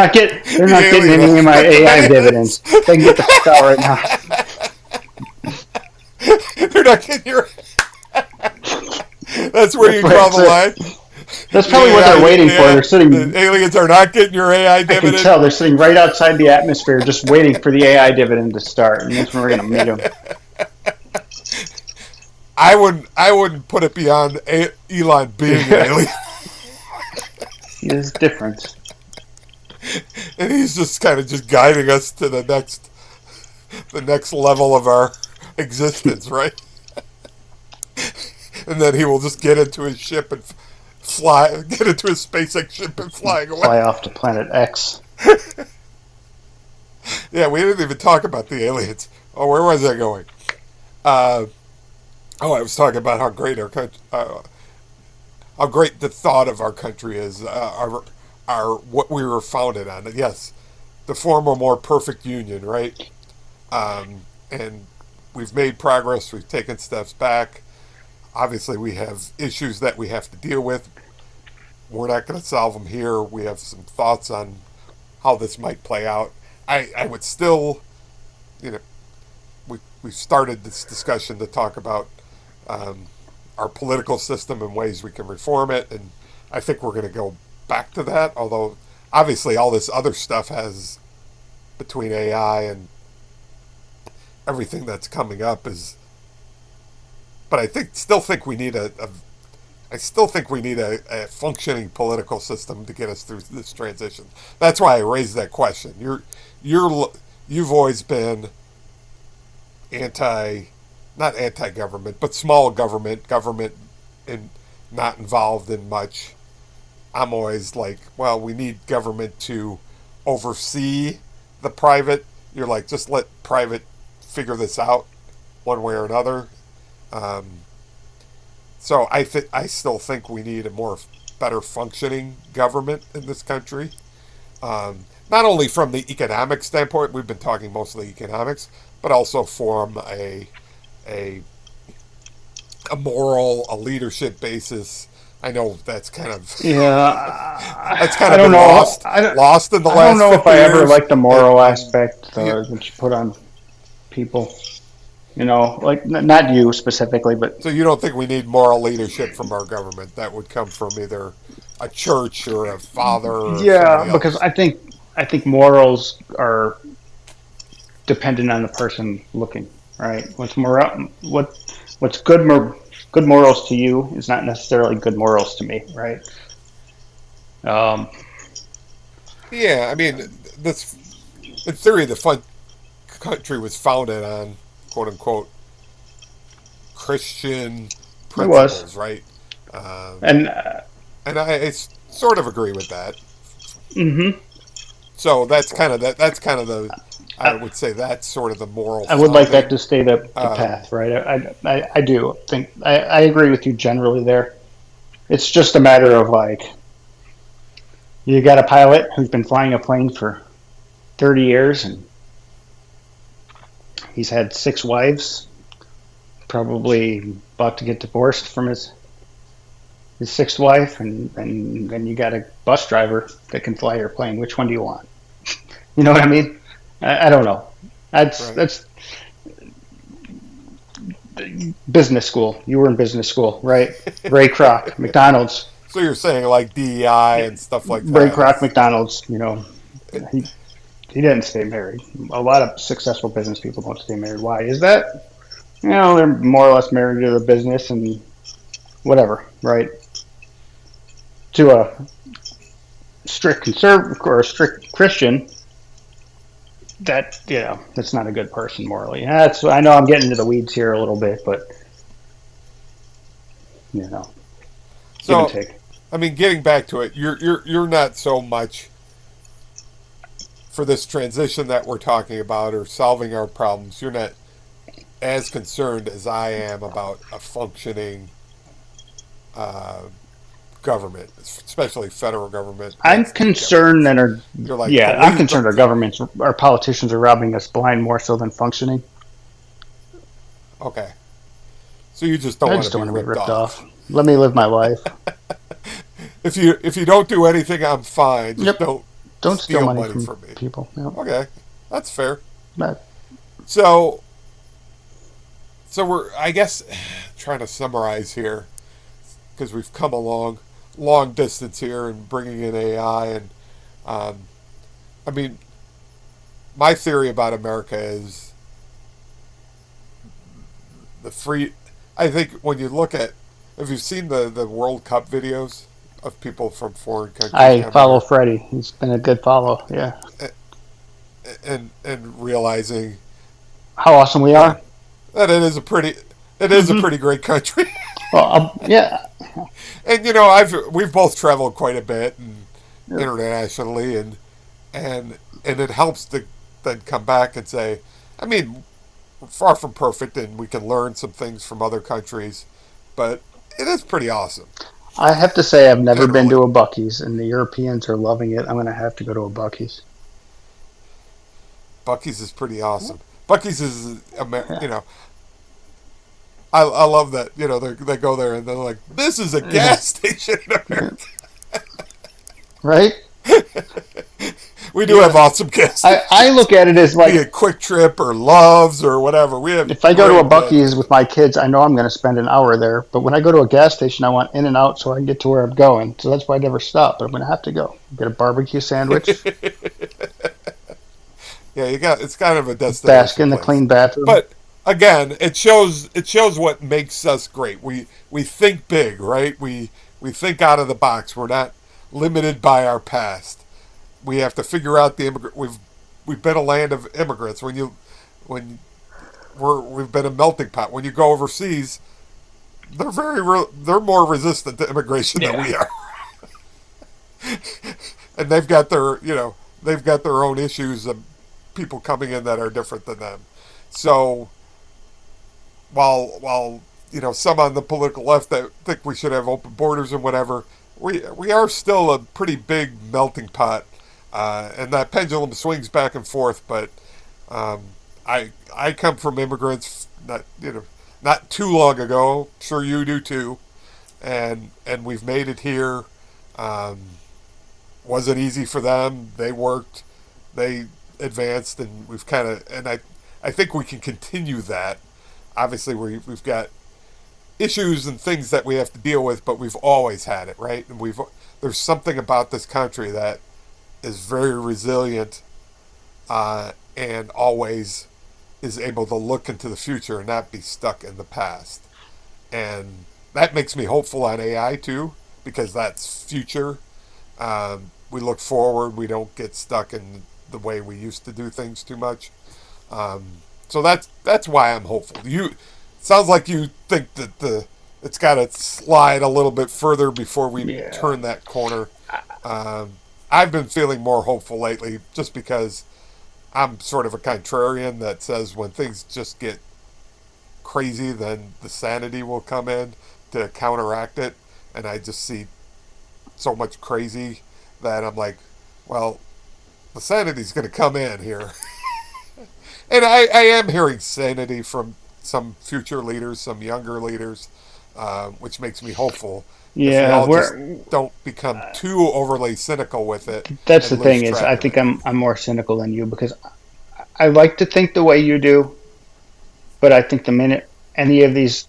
the not getting alien any of my aspect of AI any of dividends. this. They can get the fuck out right now. They're not getting your. That's where That's you what draw it's the line. That's The probably what AI, they're waiting for. the, They're sitting. the aliens are not getting your AI I can dividend. tell they're sitting right outside the atmosphere, just waiting for the AI dividend to start, and that's when we're gonna meet them. I wouldn't put it beyond Elon being an alien. See, there's a difference. And he's just kind of just guiding us to the next level of our existence, right? And then he will just get into his ship and get into his SpaceX ship and flying away. Fly off to Planet X. Yeah, we didn't even talk about the aliens. Oh, where was I going? Uh, I was talking about how great our country, how great the thought of our country is, our what we were founded on. Yes, the former, more perfect union, right? And we've made progress. We've taken steps back. Obviously, we have issues that we have to deal with. We're not going to solve them here. We have some thoughts on how this might play out. I would still, you know, we started this discussion to talk about our political system and ways we can reform it, and I think we're going to go back to that. Although, obviously, all this other stuff has between AI and everything that's coming up is. But still think we need I still think we need a functioning political system to get us through this transition. That's why I raised that question. You've always been not anti-government, but small government and not involved in much. I'm always like, well, we need government to oversee the private. You're like, just let private figure this out one way or another. Um, so I still think we need a better functioning government in this country. Not only from the economic standpoint, we've been talking mostly economics, but also from a moral, a leadership basis. I know that's kind of Yeah, that's kind I of don't been know. lost in the I don't last know if 50 I ever years. liked the moral And aspect you, that you put on people. You know, like not you specifically, but so you don't think we need moral leadership from our government? That would come from either a church or a father or yeah, somebody because else. I think morals are dependent on the person looking, right? What's good morals to you is not necessarily good morals to me, right? Um, Yeah, I mean, this in theory, the country was founded on quote unquote Christian it was, principles, right? Um, and and I sort of agree with that. hmm So that's kind of the. I I, would say that's sort of the moral I would like that founding. to stay the Um, path, right? I do think I agree with you generally there. It's just a matter of like you got a pilot who's been flying a plane for 30 years and he's had six wives, probably about to get divorced from his sixth wife, and then you got a bus driver that can fly your plane. Which one do you want? You know what I mean? I don't know. right. That's business school. You were in business school, right? Ray Kroc, McDonald's. So you're saying like DEI and stuff like Ray that Kroc, is. McDonald's. You know, he he didn't stay married. A lot of successful business people don't stay married. Why is that? You know, they're more or less married to the business and whatever, right? To a strict conservative or a strict Christian, that that's not a good person morally. That's I know I'm getting into the weeds here a little bit, but you know, give and So, take. I mean, getting back to it, you're not so much for this transition that we're talking about or solving our problems. You're not as concerned as I am about a functioning uh, government, especially federal government and I'm state governments. You're like I'm police. concerned our governments, our politicians are robbing us blind more so than functioning. Okay, so you just don't I want just to don't be want to be ripped ripped off. off. Let me live my life. If you don't do anything, I'm fine. Just Yep. don't Don't steal steal money money from from me. people. Yep. Okay, that's fair. But So we're I guess trying to summarize here because we've come a long distance here and bringing in AI and um, I mean my theory about America is the free. I think when you look at, have you seen the World Cup videos of people from foreign countries I coming follow here, Freddie. He's been a good follow. Yeah. and realizing, How awesome we yeah, are. that it is a pretty great country. Well, yeah. And we've both traveled quite a bit and internationally, and it helps to then come back and say, I mean, we're far from perfect, and we can learn some things from other countries, but it is pretty awesome I have to say I've never been generally. to a Bucky's, and the Europeans are loving it. I'm going to have to go to a Bucky's. Bucky's is pretty awesome. Bucky's is, Yeah. I love that. They go there and they're like, this is a Yeah. gas station in America. Right? We do have Yeah. awesome gas I stations, look at it as be like it Quick Trip or Love's or whatever. We have if I go to a great gas Bucky's stations. with my kids, I know I'm going to spend an hour there. But when I go to a gas station, I want in and out so I can get to where I'm going. So that's why I never stop. But I'm going to have to go get a barbecue sandwich, Yeah, it's kind of a bask destination in the place. clean bathroom. But again, it shows what makes us great. We think big, right? We think out of the box. We're not limited by our past. We have to figure out the immigrant. We've been a land of immigrants. When we've been a melting pot. When you go overseas, they're more resistant to immigration than Yeah. we are, and they've got their own issues of people coming in that are different than them. So while some on the political left that think we should have open borders and whatever, we are still a pretty big melting pot, and that pendulum swings back and forth. But um, I come from immigrants not too long ago. Sure, you do too, and we've made it here. Um, wasn't easy for them. They worked, they advanced, and I think we can continue that. Obviously, we've got issues and things that we have to deal with, but we've always had it, right? And there's something about this country that is very resilient, and always is able to look into the future and not be stuck in the past. And that makes me hopeful on AI too, because that's future. We look forward. We don't get stuck in the way we used to do things too much. Um, so that's why I'm hopeful. You sounds like you think that it's got to slide a little bit further before we Yeah. turn that corner. Um, I've been feeling more hopeful lately, just because I'm sort of a contrarian that says when things just get crazy, then the sanity will come in to counteract it. And I just see so much crazy that I'm like, well, the sanity's going to come in here. And I am hearing sanity from some future leaders, some younger leaders, which makes me hopeful if we Yeah. all just We're don't become too overly cynical with it That's the and lose thing is I track of think it. I'm more cynical than you because I like to think the way you do, but I think the minute any of these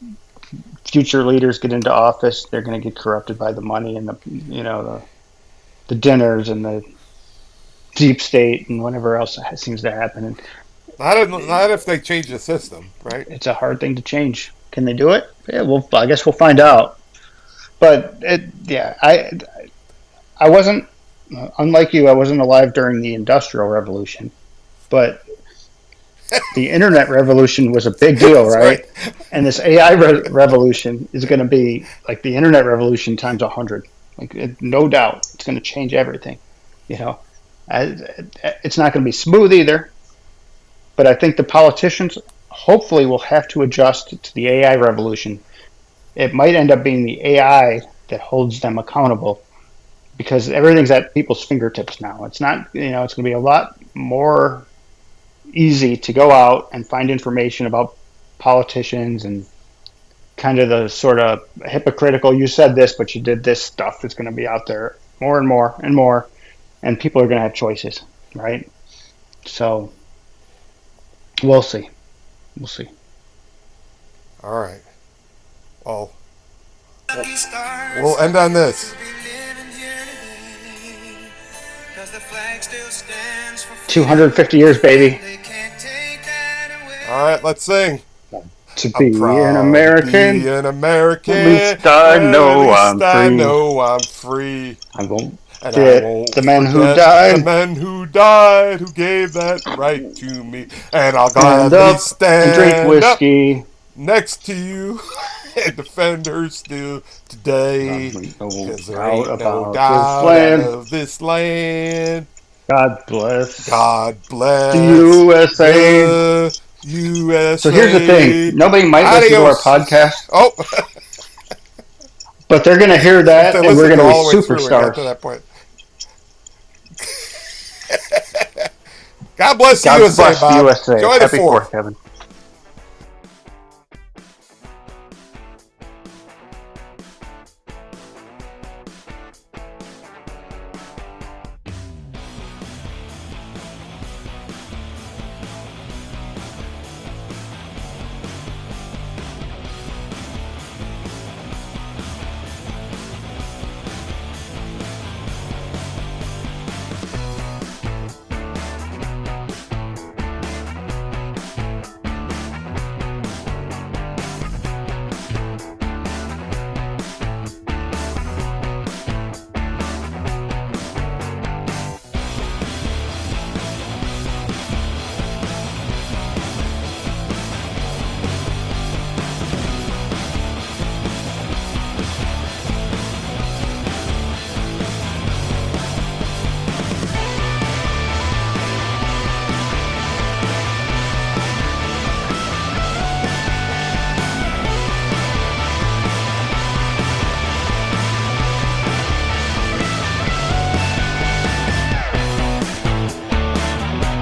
future leaders get into office, they're going to get corrupted by the money and the dinners and the deep state and whatever else seems to happen. And Not if they change the system, right? it's a hard thing to change. Can they do it? Yeah, well, I guess we'll find out. But yeah, I wasn't unlike you. I wasn't alive during the Industrial Revolution, but the internet revolution was a big deal, That's right? right. And this AI revolution is going to be like the internet revolution times 100. Like, no doubt, it's going to change everything. You know, it's not going to be smooth either, but I think the politicians hopefully will have to adjust to the AI revolution. It might end up being the AI that holds them accountable because everything's at people's fingertips now. It's not, it's going to be a lot more easy to go out and find information about politicians and kind of the sort of hypocritical, you said this, but you did this stuff that's going to be out there more and more and more, and people are going to have choices, right? So we'll see. We'll see. All right. Well, we'll end on this. 250 years, baby. All right, let's sing. To I'm be an proud to be American, an at American. least I At know least I'm I free. know I'm free. I won't And I forget won't the men who forget the died. men who died, who gave that right to me. And I'll Stand gladly up and drink stand up whiskey. next to you and defend her still today. No 'Cause there doubt ain't no about this doubt I land. love this land. God bless God the bless USA. the So here's the thing: USA. nobody might listen to our Adios. podcast, Oh, but they're going to hear if they that, and we're listened going to be all the way through and got superstars. to that point. God bless the God USA, bless the Bob. USA. Enjoy the Happy fourth. Fourth, Kevin.